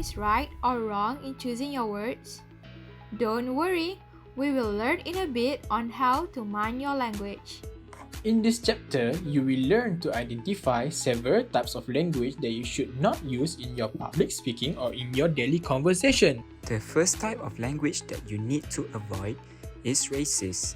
is right or wrong in choosing your words? Don't worry, we will learn in a bit on how to mind your language. In this chapter, you will learn to identify several types of language that you should not use in your public speaking or in your daily conversation. The first type of language that you need to avoid is racist.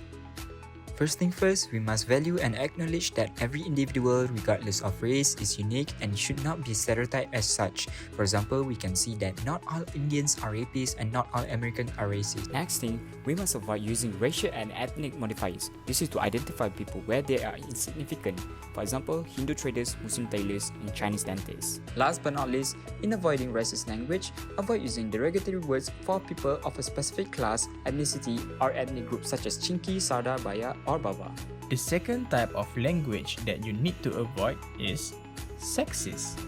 First thing first, we must value and acknowledge that every individual, regardless of race, is unique and should not be stereotyped as such. For example, we can see that not all Indians are rapists and not all Americans are racist. Next thing, we must avoid using racial and ethnic modifiers. This is to identify people where they are insignificant. For example, Hindu traders, Muslim tailors, and Chinese dentists. Last but not least, in avoiding racist language, avoid using derogatory words for people of a specific class, ethnicity, or ethnic group such as Chinki, Sarda, Baya, or Baba. The second type of language that you need to avoid is sexist.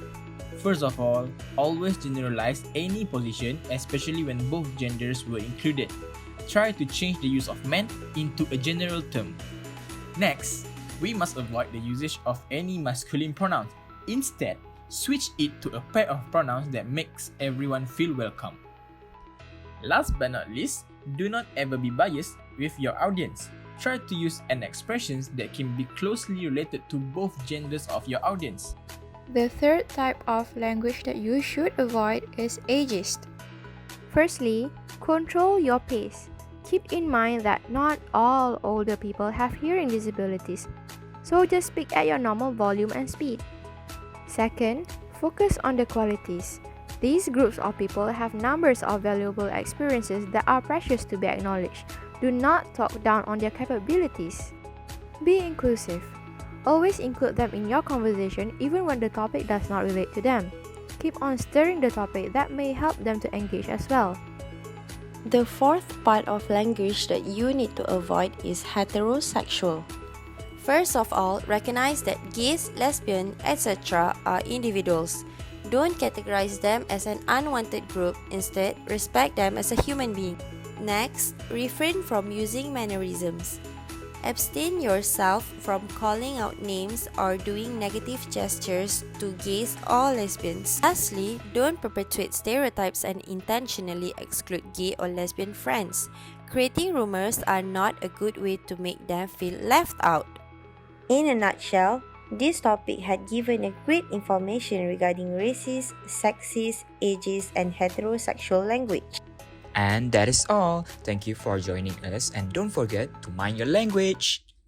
First of all, always generalize any position, especially when both genders were included. Try to change the use of man into a general term. Next, we must avoid the usage of any masculine pronouns. Instead, switch it to a pair of pronouns that makes everyone feel welcome. Last but not least, do not ever be biased with your audience. Try to use an expressions that can be closely related to both genders of your audience. The third type of language that you should avoid is ageist. Firstly, control your pace. Keep in mind that not all older people have hearing disabilities, so just speak at your normal volume and speed. Second, focus on the qualities. These groups of people have numbers of valuable experiences that are precious to be acknowledged. Do not talk down on their capabilities. Be inclusive. Always include them in your conversation even when the topic does not relate to them. Keep on stirring the topic that may help them to engage as well. The fourth part of language that you need to avoid is heterosexual. First of all, recognize that gays, lesbian, etc. are individuals. Don't categorize them as an unwanted group. Instead, respect them as a human being. Next, refrain from using mannerisms. Abstain yourself from calling out names or doing negative gestures to gays or lesbians. Lastly, don't perpetuate stereotypes and intentionally exclude gay or lesbian friends. Creating rumors are not a good way to make them feel left out. In a nutshell, this topic had given a great information regarding racist, sexist, ageist, and heterosexual language. And that is all. Thank you for joining us and don't forget to mind your language.